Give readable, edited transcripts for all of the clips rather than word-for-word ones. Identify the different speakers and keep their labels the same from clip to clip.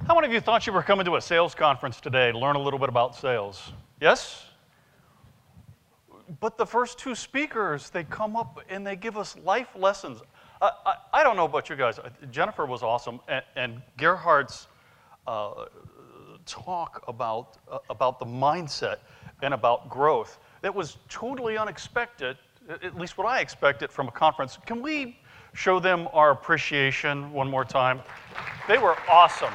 Speaker 1: How many of you thought you were coming to a sales conference today to learn a little bit about sales? Yes? But the first two speakers, they come up and they give us life lessons. I don't know about you guys. Jennifer was awesome, and Gerhardt's talk about the mindset and about growth, that was totally unexpected, at least what I expected from a conference. Can we show them our appreciation one more time? They were awesome.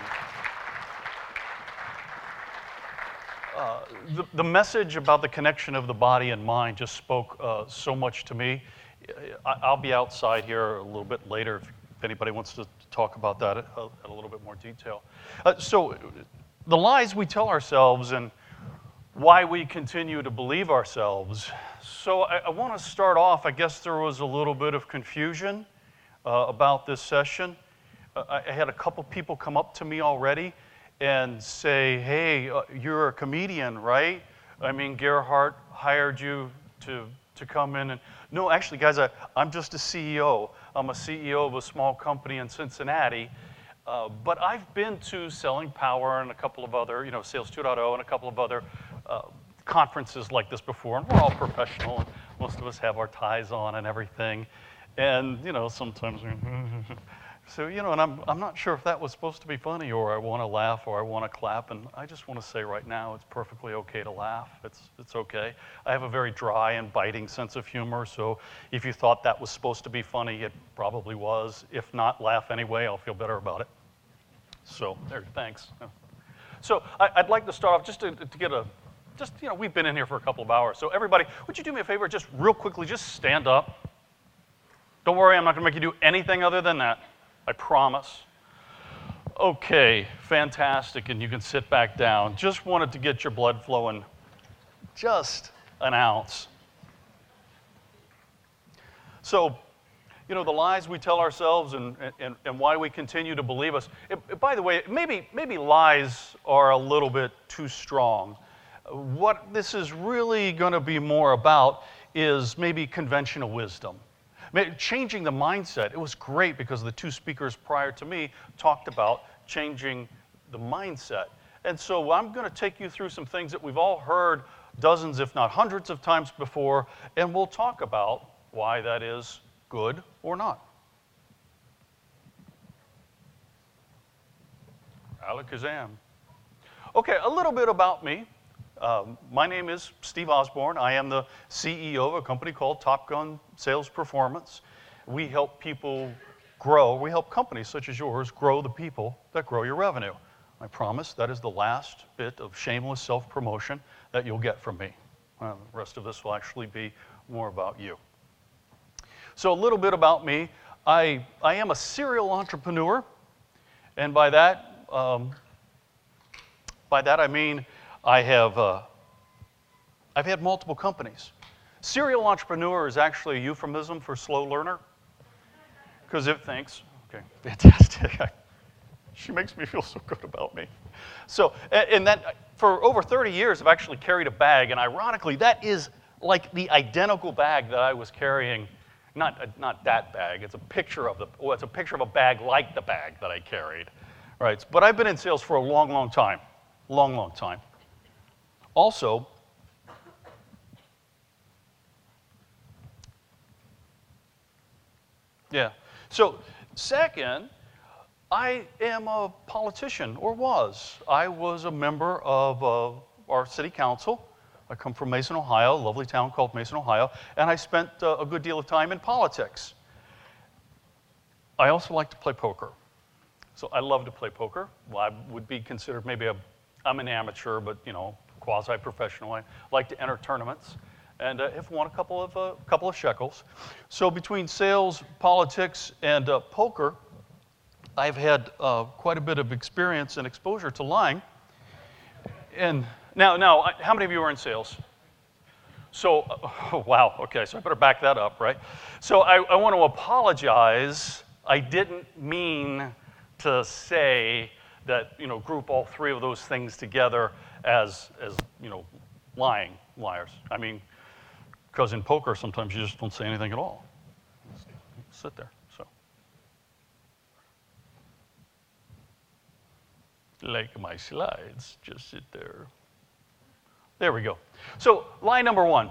Speaker 1: The message about the connection of the body and mind just spoke so much to me. I'll be outside here a little bit later if anybody wants to talk about that in a little bit more detail. So the lies we tell ourselves and why we continue to believe ourselves. So I want to start off, I guess there was a little bit of confusion about this session. I had a couple people come up to me already and say, hey, you're a comedian, right? I mean, Gerhardt hired you to come in. And no, actually, guys, I'm just a CEO. I'm a CEO of a small company in Cincinnati. But I've been to Selling Power and a couple of other, Sales 2.0 and a couple of other conferences like this before. And we're all professional. And most of us have our ties on and everything. And, sometimes so, and I'm not sure if that was supposed to be funny or I want to laugh or I want to clap. And I just want to say right now, it's perfectly okay to laugh. It's okay. I have a very dry and biting sense of humor. So if you thought that was supposed to be funny, it probably was. If not, laugh anyway. I'll feel better about it. So there, thanks. So I'd like to start off just to get we've been in here for a couple of hours. So everybody, would you do me a favor, just real quickly, just stand up. Don't worry, I'm not going to make you do anything other than that. I promise. Okay, fantastic, and you can sit back down. Just wanted to get your blood flowing just an ounce. So, the lies we tell ourselves and why we continue to believe us. By the way, maybe lies are a little bit too strong. What this is really going to be more about is maybe conventional wisdom. Changing the mindset. It was great because the two speakers prior to me talked about changing the mindset. And so I'm going to take you through some things that we've all heard dozens, if not hundreds of times before, and we'll talk about why that is good or not. Alakazam. Okay, a little bit about me. My name is Steve Osborne. I am the CEO of a company called Top Gun Sales Performance. We help people grow. We help companies such as yours grow the people that grow your revenue. I promise that is the last bit of shameless self-promotion that you'll get from me. The rest of this will actually be more about you. So a little bit about me. I am a serial entrepreneur, and by that I mean I've had multiple companies. Serial entrepreneur is actually a euphemism for slow learner. Because thanks. Okay, fantastic. She makes me feel so good about me. So, and that for over 30 years, I've actually carried a bag, and ironically, that is like the identical bag that I was carrying. Not that bag. It's a picture of it's a picture of a bag like the bag that I carried, right? But I've been in sales for a long, long time. Long time. Also, so second, I am a politician, or was. I was a member of our city council. I come from Mason, Ohio, a lovely town called Mason, Ohio, and I spent a good deal of time in politics. I also like to play poker. So I love to play poker. Well, I would be considered I'm an amateur, but quasi-professional. I like to enter tournaments, and have won a couple of shekels. So between sales, politics, and poker, I've had quite a bit of experience and exposure to lying. And now, how many of you are in sales? So, wow, okay, so I better back that up, right? So I want to apologize. I didn't mean to say that, group all three of those things together as liars. I mean, because in poker, sometimes you just don't say anything at all. Sit there, so. like my slides, just sit there. There we go. So lie number one,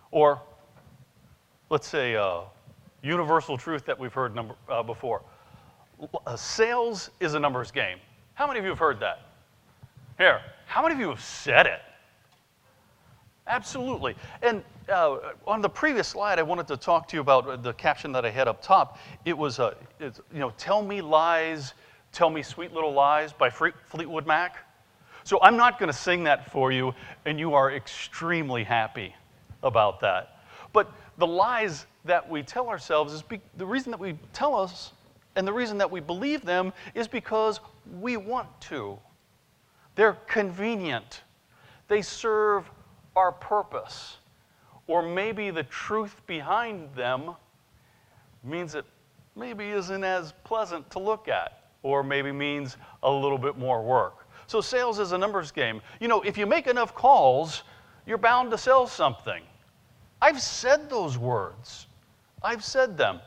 Speaker 1: or let's say universal truth that we've heard before. Sales is a numbers game. How many of you have heard that? Here, how many of you have said it? Absolutely. And on the previous slide, I wanted to talk to you about the caption that I had up top. It was, tell me lies, tell me sweet little lies by Fleetwood Mac. So I'm not going to sing that for you, and you are extremely happy about that. But the lies that we tell ourselves is the reason that we tell us and the reason that we believe them is because we want to. They're convenient. They serve our purpose. Or maybe the truth behind them means it maybe isn't as pleasant to look at, or maybe means a little bit more work. So sales is a numbers game. You know, if you make enough calls, you're bound to sell something. I've said those words. I've said them.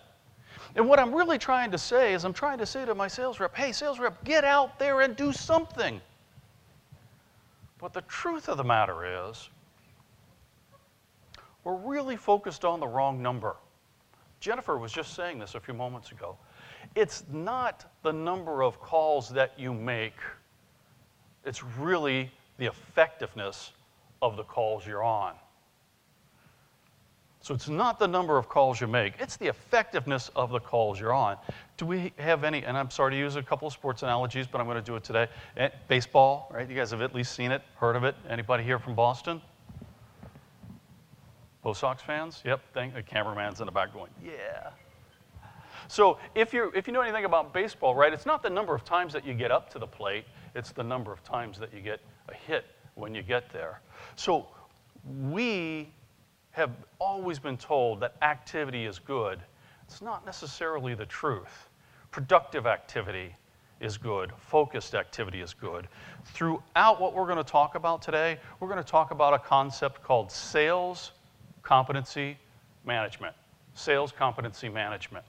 Speaker 1: And what I'm really trying to say is I'm trying to say to my sales rep, hey, sales rep, get out there and do something. But the truth of the matter is, we're really focused on the wrong number. Jennifer was just saying this a few moments ago. It's not the number of calls that you make. It's really the effectiveness of the calls you're on. So it's not the number of calls you make. It's the effectiveness of the calls you're on. Do we have any, and I'm sorry to use a couple of sports analogies, but I'm going to do it today. Baseball, right? You guys have at least seen it, heard of it. Anybody here from Boston? Bo Sox fans? Yep, the cameraman's in the back going, yeah. So if you know anything about baseball, right, it's not the number of times that you get up to the plate, it's the number of times that you get a hit when you get there. So we have always been told that activity is good. It's not necessarily the truth. Productive activity is good. Focused activity is good. Throughout what we're going to talk about today, we're going to talk about a concept called sales competency management. Sales competency management.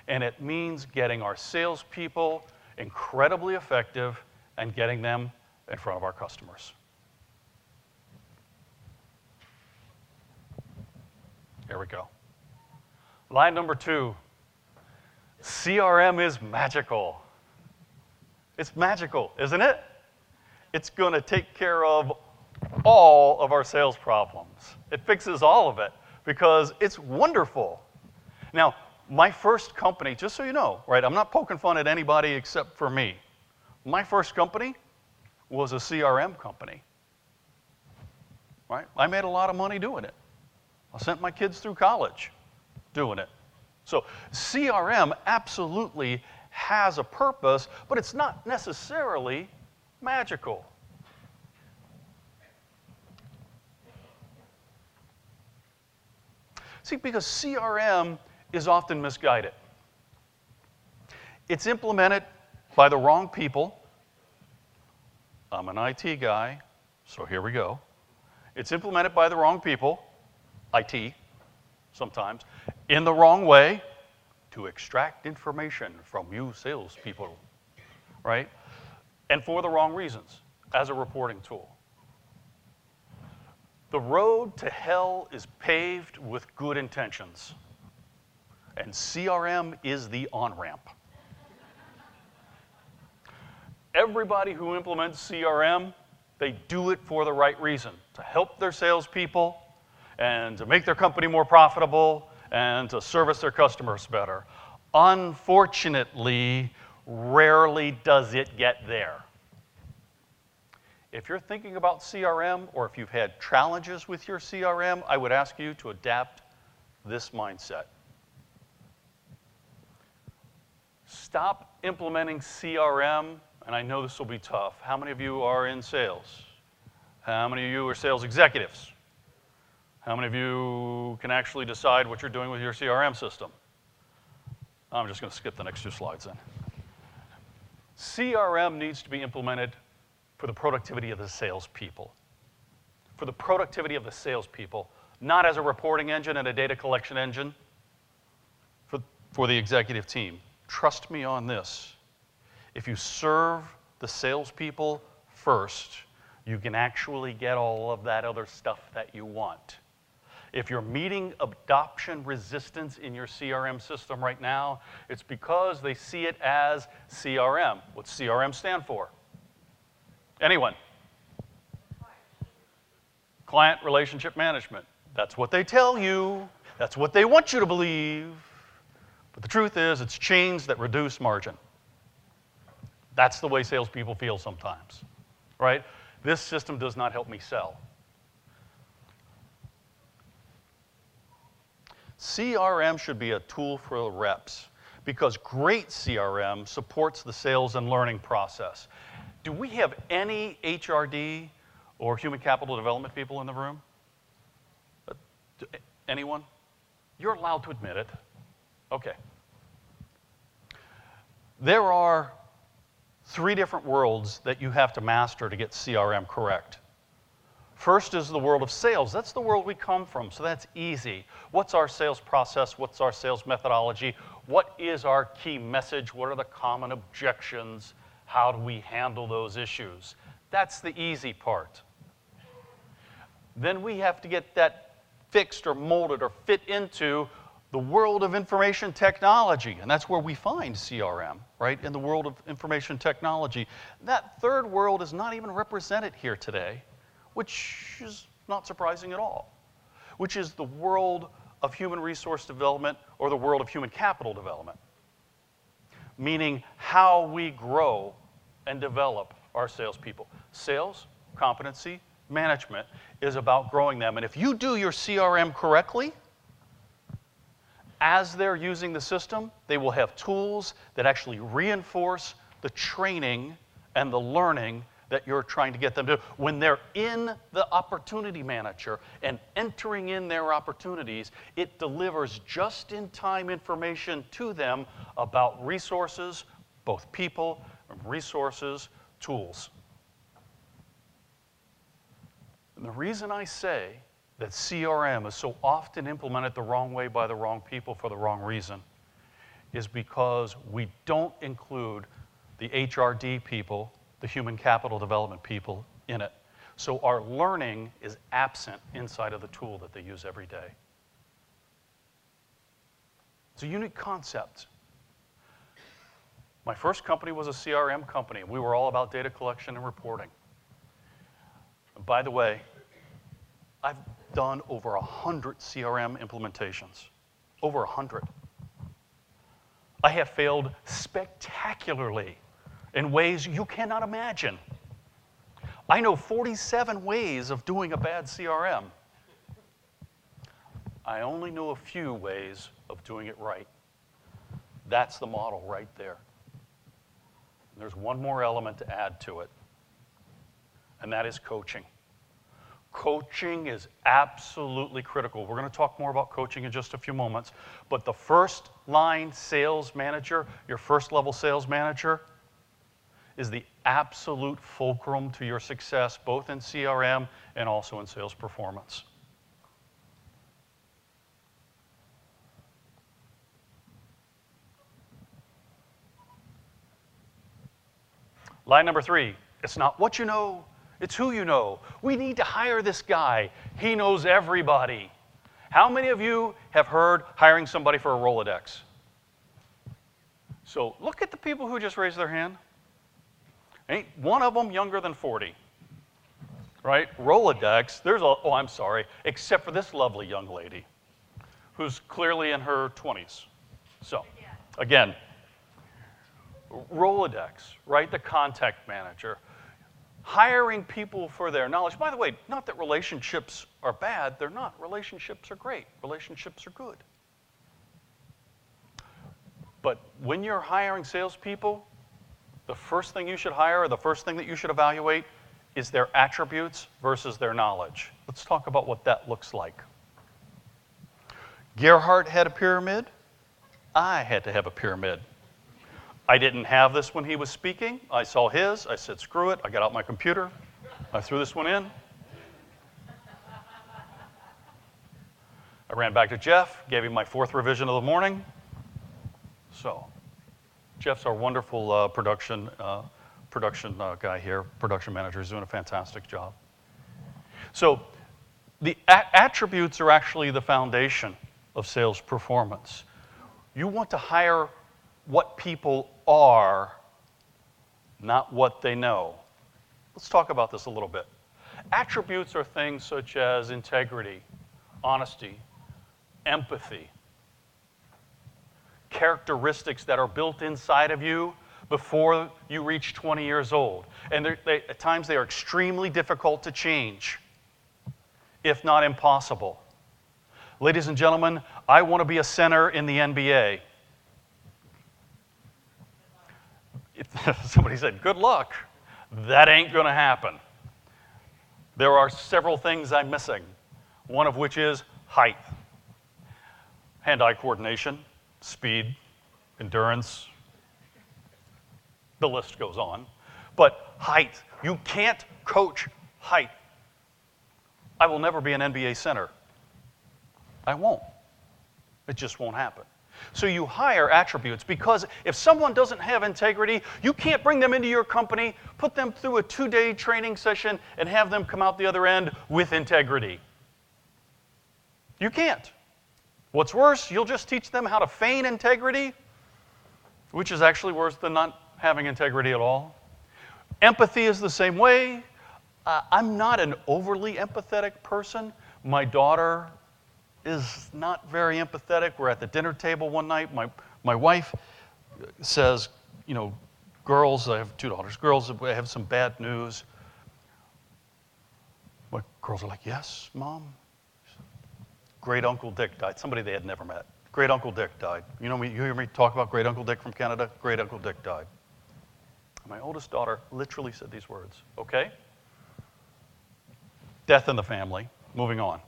Speaker 1: And it means getting our salespeople incredibly effective and getting them in front of our customers. Here we go. Line number 2, CRM is magical. It's magical, isn't it? It's going to take care of all of our sales problems. It fixes all of it because it's wonderful. Now, my first company, just so you know, right, I'm not poking fun at anybody except for me. My first company was a CRM company, right? I made a lot of money doing it. I sent my kids through college doing it. So CRM absolutely has a purpose, but it's not necessarily magical. See, because CRM is often misguided. It's implemented by the wrong people. I'm an IT guy, so here we go. It's implemented by the wrong people, IT, sometimes, in the wrong way to extract information from you salespeople, right? And for the wrong reasons, as a reporting tool. The road to hell is paved with good intentions, and CRM is the on-ramp. Everybody who implements CRM, they do it for the right reason, to help their salespeople, and to make their company more profitable, and to service their customers better. Unfortunately, rarely does it get there. If you're thinking about CRM, or if you've had challenges with your CRM, I would ask you to adapt this mindset. Stop implementing CRM, and I know this will be tough. How many of you are in sales? How many of you are sales executives? How many of you can actually decide what you're doing with your CRM system? I'm just going to skip the next 2 slides then. CRM needs to be implemented for the productivity of the salespeople. For the productivity of the salespeople, not as a reporting engine and a data collection engine for the executive team. Trust me on this. If you serve the salespeople first, you can actually get all of that other stuff that you want. If you're meeting adoption resistance in your CRM system right now, it's because they see it as CRM. What's CRM stand for? Anyone? Client Relationship Management. That's what they tell you. That's what they want you to believe. But the truth is, it's chains that reduce margin. That's the way salespeople feel sometimes, right? This system does not help me sell. CRM should be a tool for the reps because great CRM supports the sales and learning process. Do we have any HRD or human capital development people in the room? Anyone? You're allowed to admit it. Okay. There are 3 different worlds that you have to master to get CRM correct. First is the world of sales. That's the world we come from, so that's easy. What's our sales process? What's our sales methodology? What is our key message? What are the common objections? How do we handle those issues? That's the easy part. Then we have to get that fixed or molded or fit into the world of information technology, and that's where we find CRM, right, in the world of information technology. That third world is not even represented here today, which is not surprising at all, which is the world of human resource development or the world of human capital development, meaning how we grow and develop our salespeople. Sales, competency, management is about growing them. And if you do your CRM correctly, as they're using the system, they will have tools that actually reinforce the training and the learning that you're trying to get them to do. When they're in the opportunity manager and entering in their opportunities, it delivers just-in-time information to them about resources, both people, resources, tools. And the reason I say that CRM is so often implemented the wrong way by the wrong people for the wrong reason is because we don't include the HRD people, the human capital development people, in it. So our learning is absent inside of the tool that they use every day. It's a unique concept. My first company was a CRM company. We were all about data collection and reporting. By the way, I've done over 100 CRM implementations, over 100. I have failed spectacularly in ways you cannot imagine. I know 47 ways of doing a bad CRM. I only know a few ways of doing it right. That's the model right there. And there's one more element to add to it, and that is coaching. Coaching is absolutely critical. We're going to talk more about coaching in just a few moments. But the first line sales manager, your first level sales manager, is the absolute fulcrum to your success, both in CRM and also in sales performance. Line number 3, it's not what you know, it's who you know. We need to hire this guy. He knows everybody. How many of you have heard hiring somebody for a Rolodex? So look at the people who just raised their hand. Ain't one of them younger than 40, right? Rolodex, except for this lovely young lady who's clearly in her 20s. So, again, Rolodex, right? The contact manager. Hiring people for their knowledge. By the way, not that relationships are bad. They're not. Relationships are great. Relationships are good. But when you're hiring salespeople, the first thing you should hire, or the first thing that you should evaluate, is their attributes versus their knowledge. Let's talk about what that looks like. Gerhardt had a pyramid. I had to have a pyramid. I didn't have this when he was speaking. I saw his. I said, screw it. I got out my computer. I threw this one in. I ran back to Jeff, gave him my 4th revision of the morning. So, Jeff's our wonderful production guy here, production manager. He's doing a fantastic job. So the attributes are actually the foundation of sales performance. You want to hire what people are, not what they know. Let's talk about this a little bit. Attributes are things such as integrity, honesty, empathy, characteristics that are built inside of you before you reach 20 years old. And at times they are extremely difficult to change, if not impossible. Ladies and gentlemen, I want to be a center in the NBA. Somebody said, good luck. That ain't going to happen. There are several things I'm missing, one of which is height, hand-eye coordination, speed, endurance. The list goes on. But height, you can't coach height. I will never be an NBA center. I won't. It just won't happen. So you hire attributes, because if someone doesn't have integrity, you can't bring them into your company, put them through a 2-day training session, and have them come out the other end with integrity. You can't. What's worse, you'll just teach them how to feign integrity, which is actually worse than not having integrity at all. Empathy is the same way. I'm not an overly empathetic person. My daughter is not very empathetic. We're at the dinner table one night. My wife says, you know, girls, I have 2 daughters, girls, I have some bad news. My girls are like, yes, Mom? Great Uncle Dick died. Somebody they had never met. Great Uncle Dick died. You know me, you hear me talk about Great Uncle Dick from Canada? Great Uncle Dick died. My oldest daughter literally said these words, okay? Death in the family, moving on.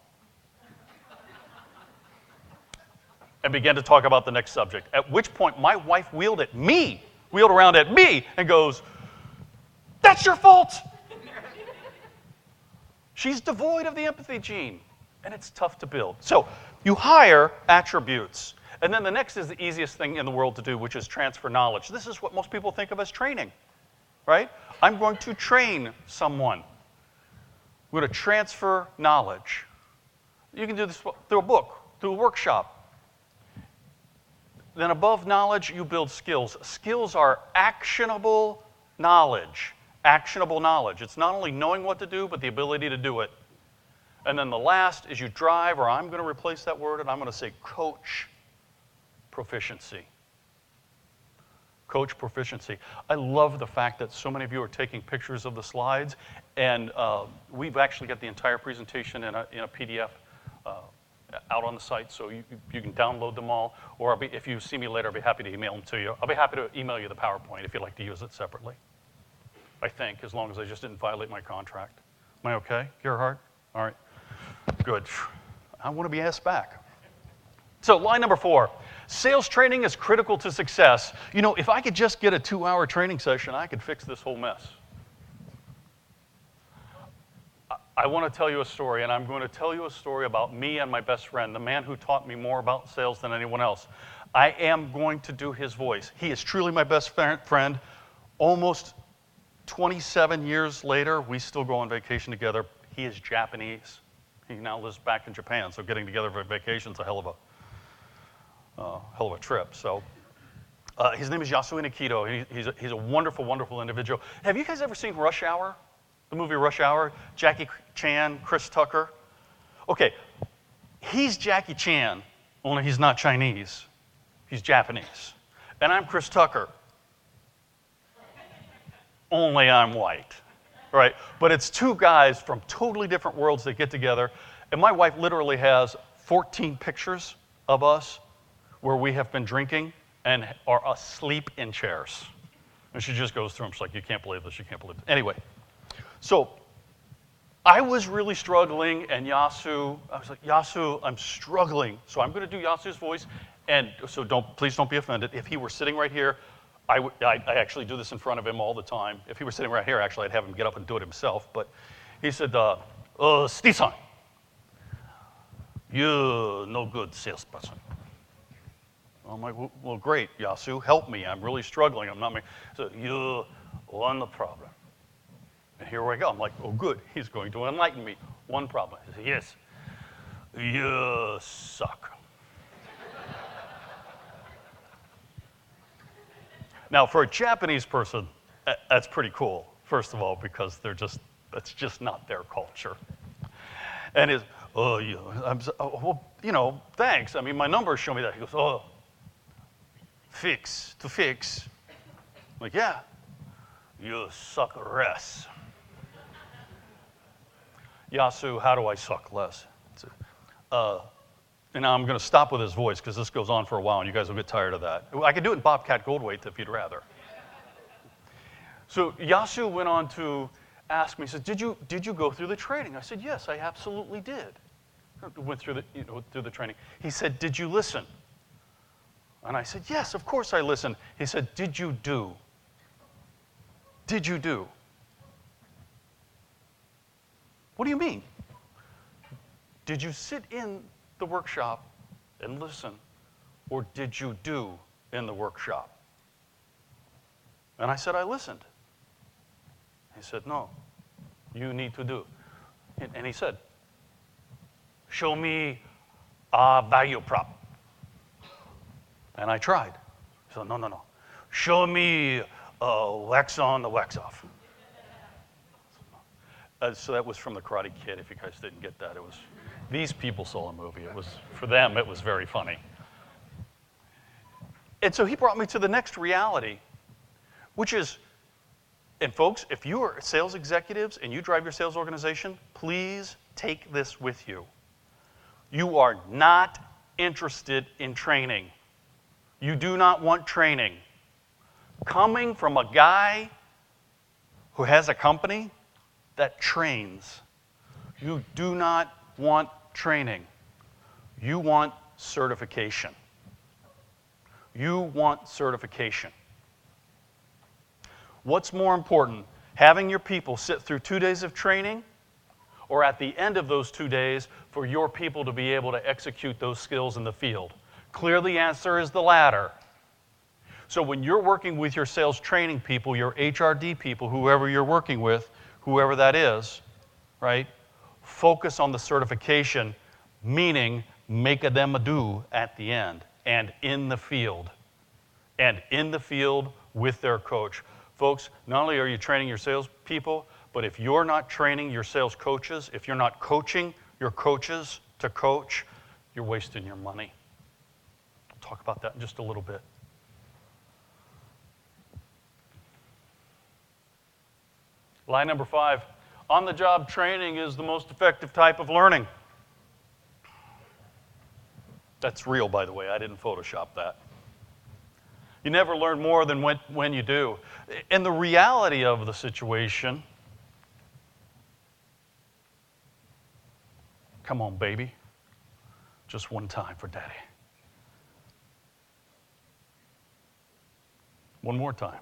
Speaker 1: And began to talk about the next subject, at which point my wife wheeled around at me and goes, that's your fault. She's devoid of the empathy gene, and it's tough to build. So you hire attributes. And then the next is the easiest thing in the world to do, which is transfer knowledge. This is what most people think of as training, right? I'm going to train someone. We're going to transfer knowledge. You can do this through a book, through a workshop. Then above knowledge, you build skills. Skills are actionable knowledge. Actionable knowledge. It's not only knowing what to do, but the ability to do it. And then the last is you drive, or I'm going to replace that word, and I'm going to say coach proficiency. Coach proficiency. I love the fact that so many of you are taking pictures of the slides, and we've actually got the entire presentation in a PDF out on the site, so you can download them all, or if you see me later, I'll be happy to email them to you. I'll be happy to email you the PowerPoint if you'd like to use it separately, I think, as long as I just didn't violate my contract. Am I okay, Gerhard? All right, good. I want to be asked back. So line number 4, sales training is critical to success. You know, if I could just get a 2-hour training session, I could fix this whole mess. I want to tell you a story, and I'm going to tell you a story about me and my best friend, the man who taught me more about sales than anyone else. I am going to do his voice. He is truly my best friend. Almost 27 years later, we still go on vacation together. He is Japanese. He now lives back in Japan, so getting together for vacation is a hell of a trip. So his name is Yasui Nikito. He's a wonderful, wonderful individual. Have you guys ever seen Rush Hour? The movie Rush Hour? Jackie Chan, Chris Tucker. Okay, he's Jackie Chan, only he's not Chinese. He's Japanese. And I'm Chris Tucker, only I'm white. Right? But it's 2 guys from totally different worlds that get together. And my wife literally has 14 pictures of us where we have been drinking and are asleep in chairs. And she just goes through them. She's like, you can't believe this, you can't believe this. Anyway, so I was really struggling, and I was like, Yasu, I'm struggling. So I'm going to do Yasu's voice. And so please don't be offended. If he were sitting right here, I actually do this in front of him all the time. If he were sitting right here, actually, I'd have him get up and do it himself. But he said, Steve-san, you're no good salesperson. I'm like, well, great, Yasu, help me. I'm really struggling. I'm not making. So you won the problem. And here we go. I'm like, oh, good. He's going to enlighten me. One problem. He said, yes, you suck. Now, for a Japanese person, that's pretty cool, first of all, because that's just not their culture. And it's, oh, well, thanks. I mean, my numbers show me that. He goes, oh, to fix. I'm like, yeah, you suck less. Yasu, how do I suck less? And now I'm going to stop with his voice because this goes on for a while and you guys will get tired of that. I could do it in Bobcat Goldthwait if you'd rather. So Yasu went on to ask me, he said, did you go through the training? I said, yes, I absolutely did. Went through the training. He said, did you listen? And I said, yes, of course I listened. He said, did you do? Did you do? What do you mean? Did you sit in the workshop and listen, or did you do in the workshop? And I said, I listened. He said, no, you need to do. And he said, show me a value prop. And I tried. He said, no. Show me wax on the wax off. So that was from The Karate Kid, if you guys didn't get that. It was, these people saw the movie. It was, for them, it was very funny. And so he brought me to the next reality, which is, and folks, if you are sales executives and you drive your sales organization, please take this with you. You are not interested in training. You do not want training. Coming from a guy who has a company that trains, you do not want training. You want certification. You want certification. What's more important, having your people sit through 2 days of training, or at the end of those 2 days for your people to be able to execute those skills in the field? Clearly, the answer is the latter. So when you're working with your sales training people, your HRD people, whoever you're working with, whoever that is, right, focus on the certification, meaning make a them a do at the end and in the field. And in the field with their coach. Folks, not only are you training your sales people, but if you're not training your sales coaches, if you're not coaching your coaches to coach, you're wasting your money. I'll talk about that in just a little bit. Line number 5, on-the-job training is the most effective type of learning. That's real, by the way. I didn't Photoshop that. You never learn more than when you do. And the reality of the situation, come on, baby. Just one time for daddy. One more time.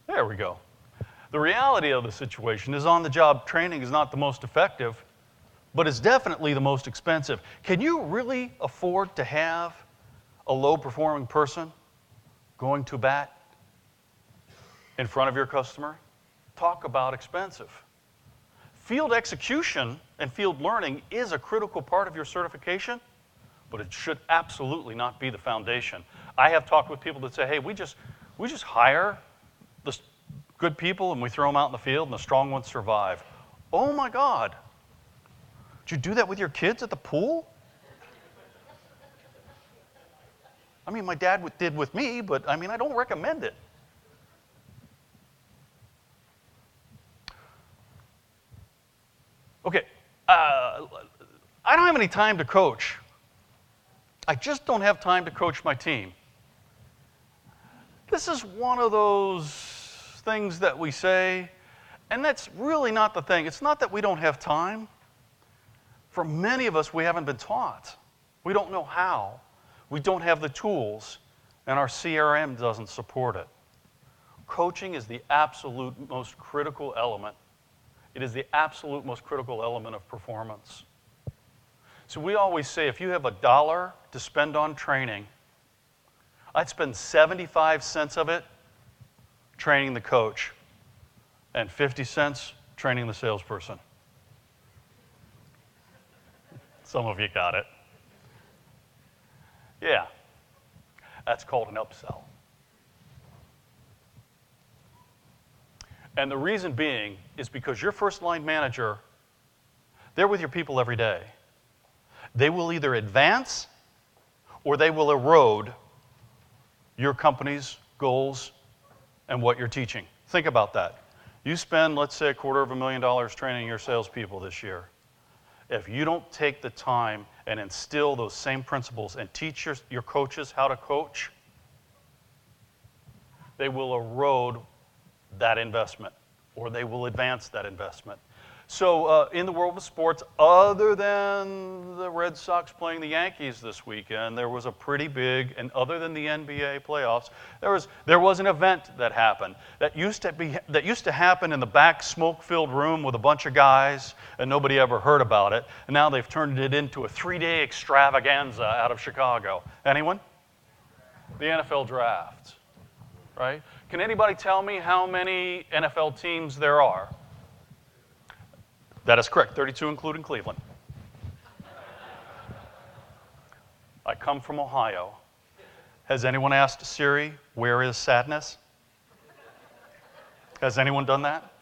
Speaker 1: There we go. The reality of the situation is on-the-job training is not the most effective, but it's definitely the most expensive. Can you really afford to have a low-performing person going to bat in front of your customer? Talk about expensive. Field execution and field learning is a critical part of your certification, but it should absolutely not be the foundation. I have talked with people that say, hey, we just hire the good people and we throw them out in the field and the strong ones survive. Oh my God. Did you do that with your kids at the pool? I mean, my dad did with me, but I mean, I don't recommend it. Okay, I don't have any time to coach. I just don't have time to coach my team. This is one of those things that we say, and that's really not the thing. It's not that we don't have time. For many of us, we haven't been taught. We don't know how. We don't have the tools, and our CRM doesn't support it. Coaching is the absolute most critical element. It is the absolute most critical element of performance. So we always say if you have $1 to spend on training, I'd spend 75 cents of it training the coach and 50 cents training the salesperson. Some of you got it. Yeah, that's called an upsell. And the reason being is because your first line manager, they're with your people every day. They will either advance or they will erode your company's goals and what you're teaching. Think about that. You spend, let's say, $250,000 training your salespeople this year. If you don't take the time and instill those same principles and teach your coaches how to coach, they will erode that investment, or they will advance that investment. So in the world of sports, other than the Red Sox playing the Yankees this weekend, there was a pretty big, and other than the NBA playoffs, there was an event that happened that used to happen in the back smoke-filled room with a bunch of guys, and nobody ever heard about it. And now they've turned it into a 3-day extravaganza out of Chicago. Anyone? The NFL draft, right? Can anybody tell me how many NFL teams there are? That is correct, 32 including Cleveland. I come from Ohio. Has anyone asked Siri, where is sadness? Has anyone done that?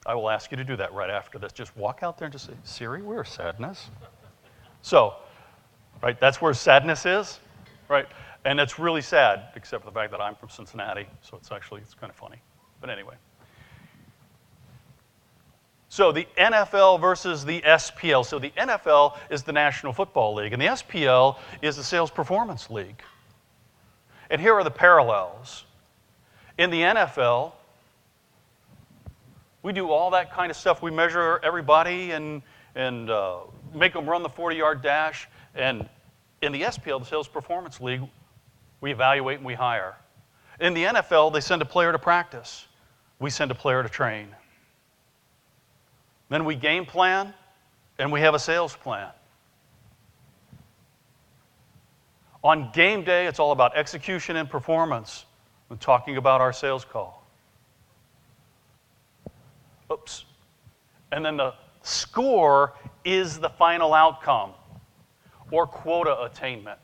Speaker 1: I will ask you to do that right after this. Just walk out there and just say, Siri, where is sadness? So, right, that's where sadness is, right? And it's really sad, except for the fact that I'm from Cincinnati, so it's kind of funny. But anyway. So the NFL versus the SPL. So the NFL is the National Football League, and the SPL is the Sales Performance League. And here are the parallels. In the NFL, we do all that kind of stuff. We measure everybody and make them run the 40-yard dash. And in the SPL, the Sales Performance League, we evaluate and we hire. In the NFL, they send a player to practice. We send a player to train. Then we game plan, and we have a sales plan. On game day, it's all about execution and performance. We're talking about our sales call. Oops. And then the score is the final outcome, or quota attainment.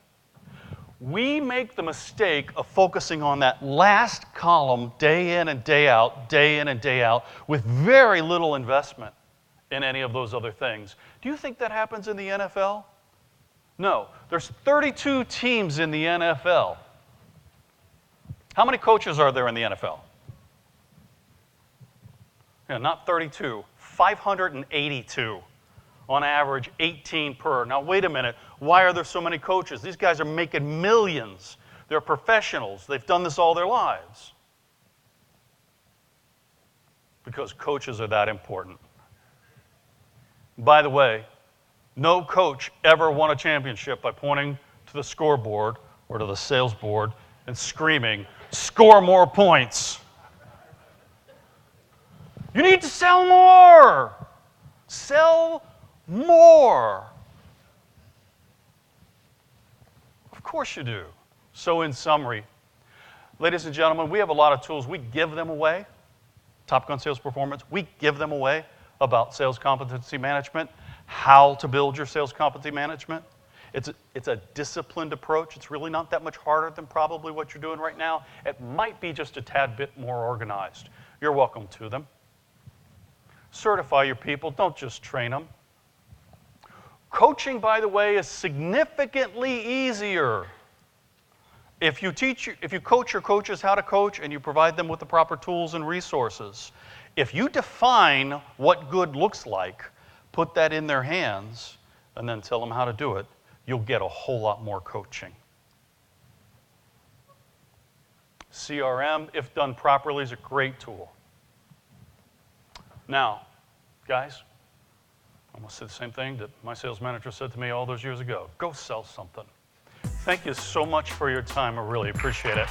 Speaker 1: We make the mistake of focusing on that last column day in and day out, with very little investment in any of those other things. Do you think that happens in the NFL? No. There's 32 teams in the NFL. How many coaches are there in the NFL? Yeah, not 32, 582. On average, 18 per. Now, wait a minute. Why are there so many coaches? These guys are making millions. They're professionals. They've done this all their lives. Because coaches are that important. By the way, no coach ever won a championship by pointing to the scoreboard or to the sales board and screaming, "Score more points." You need to sell more. Sell more. Of course you do. So in summary, ladies and gentlemen, we have a lot of tools. We give them away. Top Gun Sales Performance, we give them away about sales competency management, how to build your sales competency management. It's a disciplined approach. It's really not that much harder than probably what you're doing right now. It might be just a tad bit more organized. You're welcome to them. Certify your people. Don't just train them. Coaching, by the way, is significantly easier. If you coach your coaches how to coach and you provide them with the proper tools and resources, if you define what good looks like, put that in their hands, and then tell them how to do it, you'll get a whole lot more coaching. CRM, if done properly, is a great tool. Now, guys, I'm going to say the same thing that my sales manager said to me all those years ago. Go sell something. Thank you so much for your time. I really appreciate it.